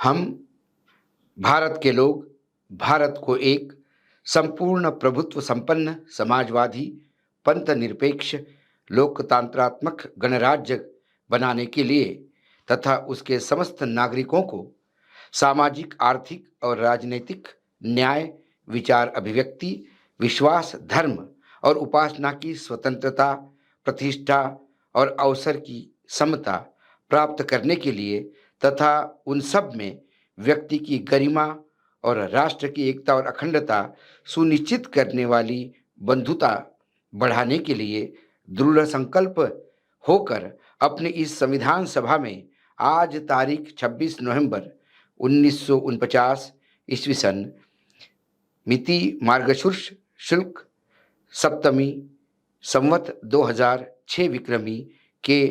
हम भारत के लोग भारत को एक संपूर्ण प्रभुत्व संपन्न समाजवादी पंथ निरपेक्ष लोकतंत्रात्मक गणराज्य बनाने के लिए तथा उसके समस्त नागरिकों को सामाजिक आर्थिक और राजनीतिक न्याय विचार अभिव्यक्ति विश्वास धर्म और उपासना की स्वतंत्रता प्रतिष्ठा और अवसर की समता प्राप्त करने के लिए तथा उन सब में व्यक्ति की गरिमा और राष्ट्र की एकता और अखंडता सुनिश्चित करने वाली बंधुता बढ़ाने के लिए दृढ़ संकल्प होकर अपने इस संविधान सभा में आज तारीख 26 नवंबर 1949 ईस्वी सन मिति मार्गशीर्ष शुक्ल सप्तमी संवत 2006 विक्रमी के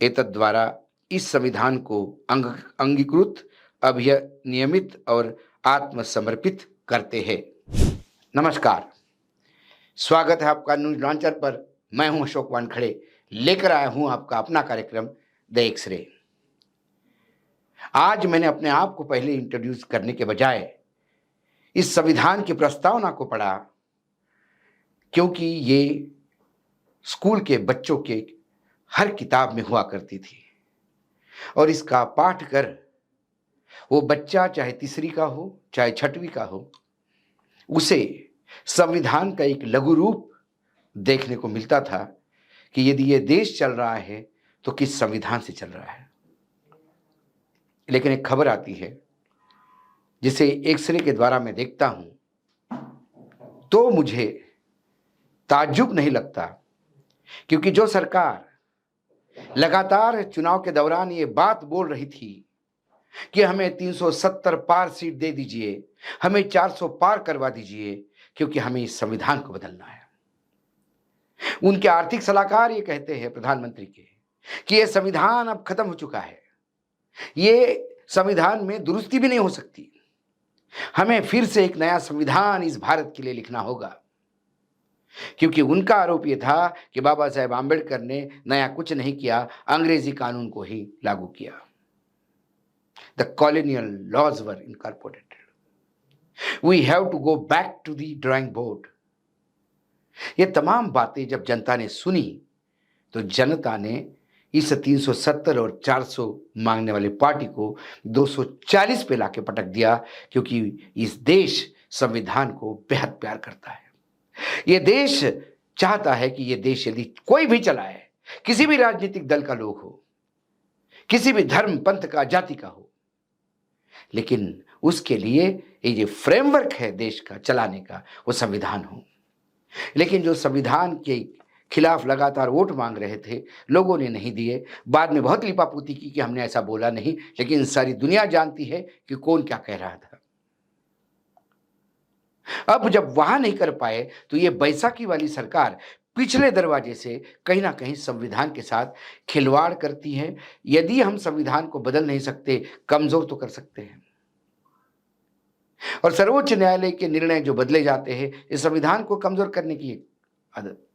एतद्वारा इस संविधान को अंगीकृत अभिनियमित और आत्मसमर्पित करते हैं। नमस्कार, स्वागत है आपका न्यूज लॉन्चर पर। मैं हूं अशोक वानखड़े, लेकर आया हूं आपका अपना कार्यक्रम द एक्स-रे। आज मैंने अपने आप को पहले इंट्रोड्यूस करने के बजाय इस संविधान की प्रस्तावना को पढ़ा, क्योंकि ये स्कूल के बच्चों के हर किताब में हुआ करती थी और इसका पाठ कर वो बच्चा चाहे तीसरी का हो चाहे छठवीं का हो, उसे संविधान का एक लघु रूप देखने को मिलता था कि यदि ये देश चल रहा है तो किस संविधान से चल रहा है। लेकिन एक खबर आती है जिसे एक्स-रे के द्वारा मैं देखता हूं तो मुझे ताज्जुब नहीं लगता, क्योंकि जो सरकार लगातार चुनाव के दौरान ये बात बोल रही थी कि हमें 370 पार सीट दे दीजिए, हमें 400 पार करवा दीजिए, क्योंकि हमें इस संविधान को बदलना है। उनके आर्थिक सलाहकार ये कहते हैं प्रधानमंत्री के कि ये संविधान अब खत्म हो चुका है, ये संविधान में दुरुस्ती भी नहीं हो सकती, हमें फिर से एक नया संविधान इस भारत के लिए लिखना होगा। क्योंकि उनका आरोप यह था कि बाबा साहेब आंबेडकर ने नया कुछ नहीं किया, अंग्रेजी कानून को ही लागू किया। The colonial laws were incorporated. We have to go back to the drawing board. ये तमाम बातें जब जनता ने सुनी तो जनता ने इस 370 और 400 मांगने वाली पार्टी को 240 पे लाके पटक दिया, क्योंकि इस देश संविधान को बेहद प्यार करता है। ये देश चाहता है कि ये देश यदि कोई भी चलाए, किसी भी राजनीतिक दल का लोग हो, किसी भी धर्म पंथ का जाति का हो, लेकिन उसके लिए ये जो फ्रेमवर्क है देश का चलाने का वो संविधान हो। लेकिन जो संविधान के खिलाफ लगातार वोट मांग रहे थे, लोगों ने नहीं दिए। बाद में बहुत लिपापोती की कि हमने ऐसा बोला नहीं, लेकिन सारी दुनिया जानती है कि कौन क्या कह रहा था। अब जब वहां नहीं कर पाए तो ये बैसाखी वाली सरकार पिछले दरवाजे से कहीं ना कहीं संविधान के साथ खिलवाड़ करती है। यदि हम संविधान को बदल नहीं सकते, कमजोर तो कर सकते हैं। और सर्वोच्च न्यायालय के निर्णय जो बदले जाते हैं, इस संविधान को कमजोर करने की आदत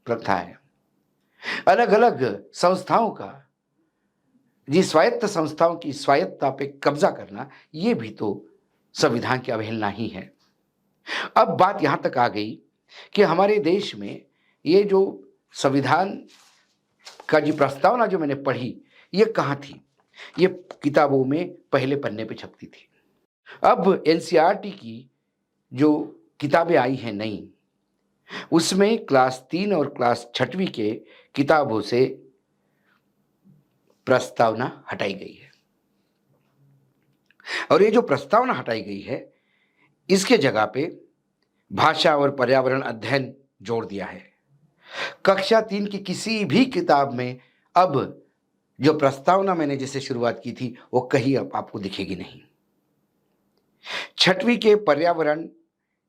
प्रथा है। अलग अलग संस्थाओं का, जी स्वायत्त संस्थाओं की स्वायत्तता पे कब्जा करना, ये भी तो संविधान की अवहेलना ही है। अब बात यहां तक आ गई कि हमारे देश में ये जो संविधान का जो प्रस्तावना जो मैंने पढ़ी, ये कहाँ थी? ये किताबों में पहले पन्ने पे छपती थी। अब एनसीईआरटी की जो किताबें आई हैं नई, उसमें क्लास 3 और क्लास 6वीं के किताबों से प्रस्तावना हटाई गई है। और ये जो प्रस्तावना हटाई गई है, इसके जगह पे भाषा और पर्यावरण अध्ययन जोड़ दिया है। कक्षा 3 की किसी भी किताब में अब जो प्रस्तावना मैंने जिसे शुरुआत की थी वो कहीं अब आपको दिखेगी नहीं। 6वीं के पर्यावरण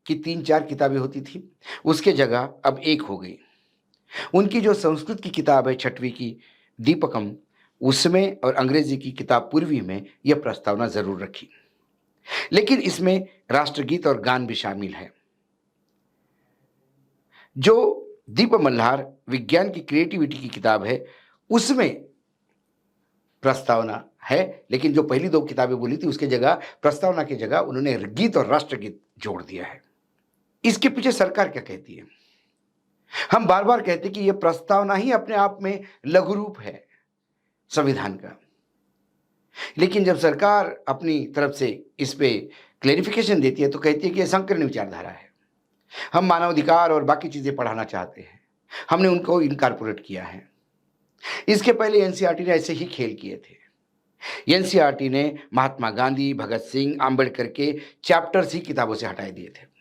की 3-4 किताबें होती थी, उसके जगह अब एक हो गई। उनकी जो संस्कृत की किताब है 6वीं की दीपकम, उसमें और अंग्रेजी की किताब पूर्वी में यह प्रस्तावना जरूर रखी, लेकिन इसमें राष्ट्रगीत और गान भी शामिल है। जो दीप मल्हार विज्ञान की क्रिएटिविटी की किताब है, उसमें प्रस्तावना है, लेकिन जो पहली 2 किताबें बोली थी उसकी जगह, प्रस्तावना की जगह उन्होंने गीत और राष्ट्रगीत जोड़ दिया है। इसके पीछे सरकार क्या कहती है? हम बार-बार कहते हैं कि ये प्रस्तावना ही अपने आप में लघु रूप है संविधान का। लेकिन जब सरकार अपनी तरफ से इस पे क्लैरिफिकेशन देती है तो कहती है कि ये संकीर्ण विचारधारा है। हम मानवाधिकार और बाकी चीज़ें पढ़ाना चाहते हैं। हमने उनको इनकॉर्पोरेट किया है। इसके पहले एनसीईआरटी ने ऐसे ही खेल किए थे। एनसीईआरटी ने महात्मा गांधी, भगत सिंह, अम्बेडकर के चैप्टर्स ही किताबों से हटाए दिए थे।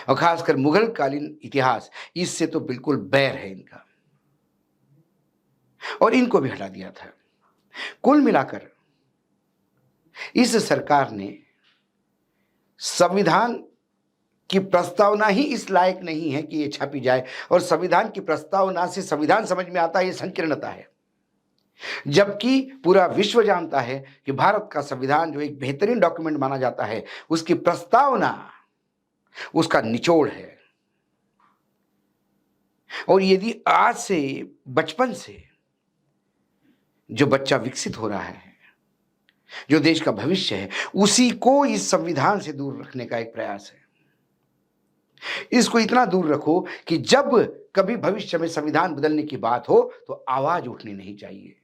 और खासकर मुगल कालीन इतिहास, इससे तो बिल्कुल बैर है इनका, और इनको भी हटा दिया था। कुल मिलाकर इस सरकार ने संविधान की प्रस्तावना ही इस लायक नहीं है कि ये छापी जाए, और संविधान की प्रस्तावना से संविधान समझ में आता है ये संकीर्णता है। जबकि पूरा विश्व जानता है कि भारत का संविधान जो एक बेहतरीन डॉक्यूमेंट माना जाता है, उसकी प्रस्तावना उसका निचोड़ है। और यदि आज से, बचपन से जो बच्चा विकसित हो रहा है, जो देश का भविष्य है, उसी को इस संविधान से दूर रखने का एक प्रयास है। इसको इतना दूर रखो कि जब कभी भविष्य में संविधान बदलने की बात हो तो आवाज उठनी नहीं चाहिए,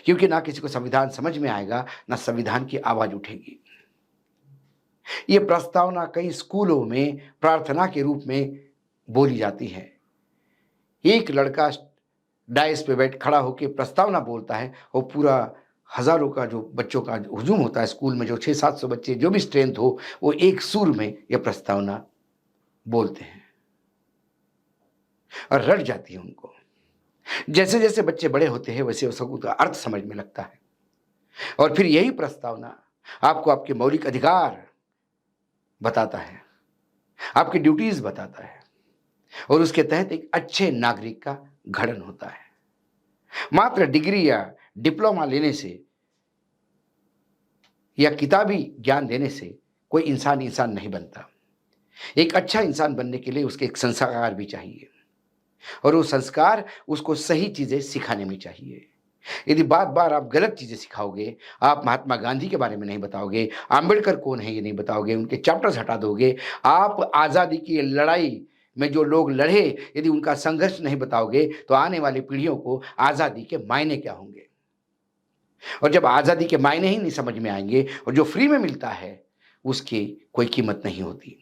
क्योंकि ना किसी को संविधान समझ में आएगा, ना संविधान की आवाज उठेगी। यह प्रस्तावना कई स्कूलों में प्रार्थना के रूप में बोली जाती है। एक लड़का डायस पे बैठ खड़ा होकर प्रस्तावना बोलता है, और पूरा हजारों का जो बच्चों का हुजूम होता है स्कूल में, जो 600-700 बच्चे, जो भी स्ट्रेंथ हो, वो एक सुर में यह प्रस्तावना बोलते हैं और रट जाती है उनको। जैसे जैसे बच्चे बड़े होते हैं वैसे उसका अर्थ समझ में लगता है, और फिर यही प्रस्तावना आपको आपके मौलिक अधिकार बताता है, आपकी ड्यूटीज बताता है, और उसके तहत एक अच्छे नागरिक का गठन होता है। मात्र डिग्री या डिप्लोमा लेने से या किताबी ज्ञान देने से कोई इंसान नहीं बनता। एक अच्छा इंसान बनने के लिए उसके एक संस्कार भी चाहिए, और वो संस्कार उसको सही चीजें सिखाने में चाहिए। यदि बार बार आप गलत चीजें सिखाओगे, आप महात्मा गांधी के बारे में नहीं बताओगे, आंबेडकर कौन है ये नहीं बताओगे, उनके चैप्टर्स हटा दोगे, आप आजादी की लड़ाई में जो लोग लड़े, यदि उनका संघर्ष नहीं बताओगे, तो आने वाली पीढ़ियों को आजादी के मायने क्या होंगे। और जब आजादी के मायने ही नहीं समझ में आएंगे, और जो फ्री में मिलता है उसकी कोई कीमत नहीं होती।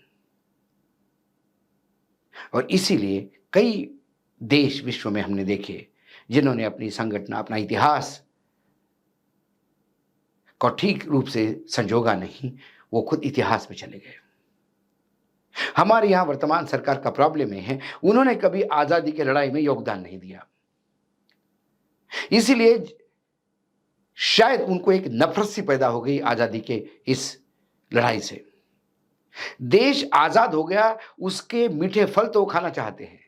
और इसीलिए कई देश विश्व में हमने देखे जिन्होंने अपनी संगठन, अपना इतिहास को ठीक रूप से संजोगा नहीं, वो खुद इतिहास में चले गए। हमारे यहां वर्तमान सरकार का प्रॉब्लम है, उन्होंने कभी आजादी की लड़ाई में योगदान नहीं दिया, इसीलिए शायद उनको एक नफरत सी पैदा हो गई आजादी के इस लड़ाई से। देश आजाद हो गया, उसके मीठे फल तो वो खाना चाहते हैं,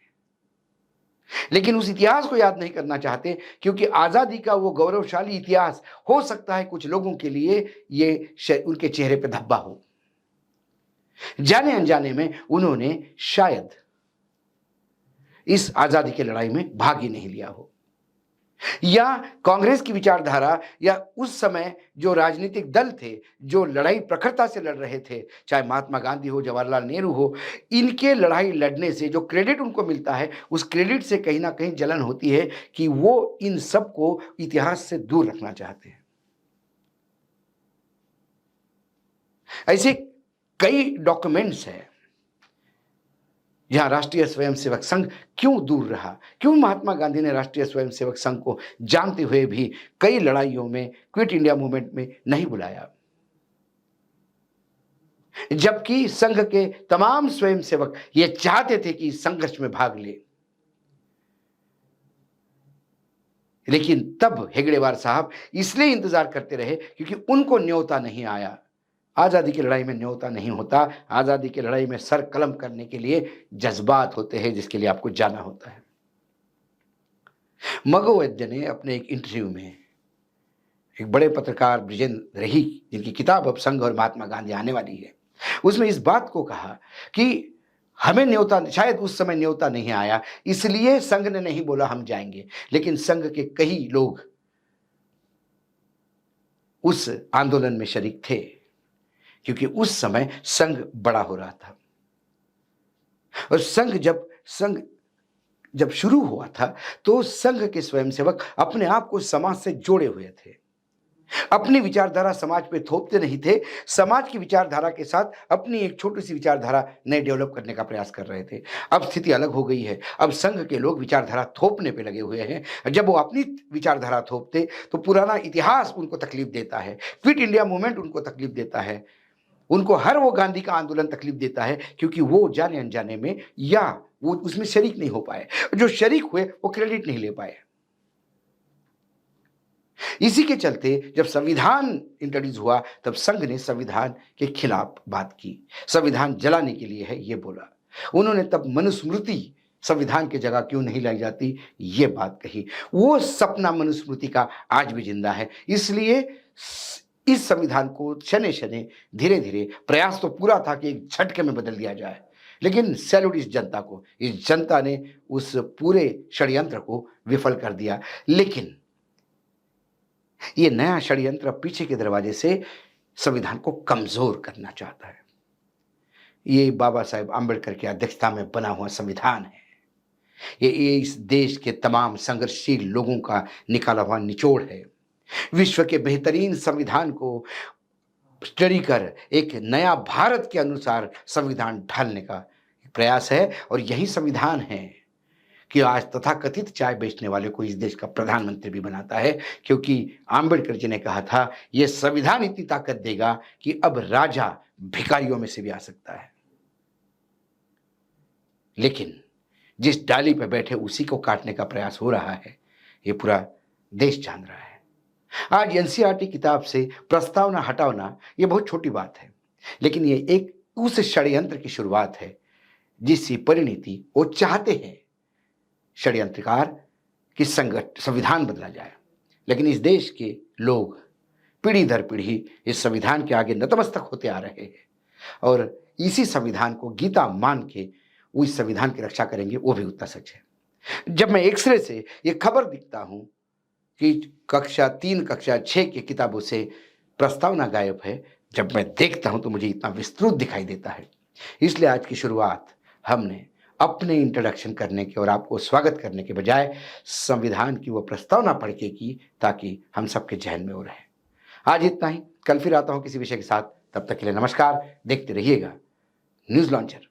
लेकिन उस इतिहास को याद नहीं करना चाहते, क्योंकि आजादी का वो गौरवशाली इतिहास हो सकता है कुछ लोगों के लिए ये उनके चेहरे पे धब्बा हो। जाने अनजाने में उन्होंने शायद इस आजादी की लड़ाई में भाग ही नहीं लिया हो, या कांग्रेस की विचारधारा, या उस समय जो राजनीतिक दल थे जो लड़ाई प्रखरता से लड़ रहे थे, चाहे महात्मा गांधी हो, जवाहरलाल नेहरू हो, इनके लड़ाई लड़ने से जो क्रेडिट उनको मिलता है, उस क्रेडिट से कहीं ना कहीं जलन होती है कि वो इन सब को इतिहास से दूर रखना चाहते हैं। ऐसे कई डॉक्यूमेंट्स हैं जहां राष्ट्रीय स्वयंसेवक संघ क्यों दूर रहा, क्यों महात्मा गांधी ने राष्ट्रीय स्वयंसेवक संघ को जानते हुए भी कई लड़ाइयों में, क्विट इंडिया मूवमेंट में नहीं बुलाया, जबकि संघ के तमाम स्वयंसेवक ये चाहते थे कि इस संघर्ष में भाग ले। लेकिन तब हेगड़ेवार साहब इसलिए इंतजार करते रहे क्योंकि उनको न्योता नहीं आया। आजादी की लड़ाई में न्योता नहीं होता, आजादी की लड़ाई में सर कलम करने के लिए जज्बात होते हैं, जिसके लिए आपको जाना होता है। मगो वैद्य ने अपने एक इंटरव्यू में एक बड़े पत्रकार बृजेंद्र रही, जिनकी किताब अब संघ और महात्मा गांधी आने वाली है, उसमें इस बात को कहा कि हमें न्योता, शायद उस समय न्योता नहीं आया, इसलिए संघ ने नहीं बोला हम जाएंगे, लेकिन संघ के कई लोग उस आंदोलन में शरीक थे, क्योंकि उस समय संघ बड़ा हो रहा था। और संघ जब शुरू हुआ था, तो संघ के स्वयंसेवक अपने आप को समाज से जोड़े हुए थे। अपनी विचारधारा समाज पे थोपते नहीं थे, समाज की विचारधारा के साथ अपनी एक छोटी सी विचारधारा नए डेवलप करने का प्रयास कर रहे थे। अब स्थिति अलग हो गई है। अब संघ के लोग विचारधारा थोपने पे लगे हुए हैं। जब वो अपनी विचारधारा थोपते, तो पुराना इतिहास उनको तकलीफ देता है, क्विट इंडिया मूवमेंट उनको तकलीफ देता है, उनको हर वो गांधी का आंदोलन तकलीफ देता है, क्योंकि वो जाने अनजाने में या वो उसमें शरीक नहीं हो पाए। जो शरीक हुए वो क्रेडिट नहीं ले पाए। इसी के चलते जब संविधान इंट्रोड्यूस हुआ, तब संघ ने संविधान के खिलाफ बात की। संविधान जलाने के लिए है, ये बोला। उन्होंने तब मनुस्मृति संविधान की जगह क्यों नहीं लाई जाती, ये बात कही। वो सपना मनुस्मृति का आज भी जिंदा है। इसलिए इस संविधान को शने शने, धीरे धीरे प्रयास तो पूरा था कि एक झटके में बदल दिया जाए, लेकिन सैल्यूट इस जनता को, इस जनता ने उस पूरे षड्यंत्र को विफल कर दिया। लेकिन ये नया षड्यंत्र पीछे के दरवाजे से संविधान को कमजोर करना चाहता है। ये बाबा साहेब आंबेडकर की अध्यक्षता में बना हुआ संविधान है। ये इस देश के तमाम संघर्षशील लोगों का निकाला हुआ निचोड़ है। विश्व के बेहतरीन संविधान को स्टडी कर एक नया भारत के अनुसार संविधान ढालने का प्रयास है। और यही संविधान है कि आज तथाकथित चाय बेचने वाले को इस देश का प्रधानमंत्री भी बनाता है, क्योंकि आंबेडकर जी ने कहा था, यह संविधान इतनी ताकत देगा कि अब राजा भिखारियों में से भी आ सकता है। लेकिन जिस डाली पर बैठे उसी को काटने का प्रयास हो रहा है, ये पूरा देश जान रहा है। आज एनसीईआरटी किताब से प्रस्तावना हटाना ये बहुत छोटी बात है, लेकिन ये एक उस षड्यंत्र की शुरुआत है जिसकी परिणति वो चाहते हैं, षड्यंत्रकार, कि संविधान बदला जाए। लेकिन इस देश के लोग पीढ़ी दर पीढ़ी इस संविधान के आगे नतमस्तक होते आ रहे हैं, और इसी संविधान को गीता मान के वो इस संविधान की रक्षा करेंगे, वो भी उतना सच है। जब मैं एक्सरे से ये खबर दिखता हूं कि कक्षा 3 कक्षा 6 की किताबों से प्रस्तावना गायब है, जब मैं देखता हूं तो मुझे इतना विस्तृत दिखाई देता है। इसलिए आज की शुरुआत हमने अपने इंट्रोडक्शन करने के और आपको स्वागत करने के बजाय संविधान की वो प्रस्तावना पढ़ के की, ताकि हम सबके जहन में वो रहे। आज इतना ही, कल फिर आता हूं किसी विषय के साथ। तब तक के लिए नमस्कार। देखते रहिएगा न्यूज लॉन्चर।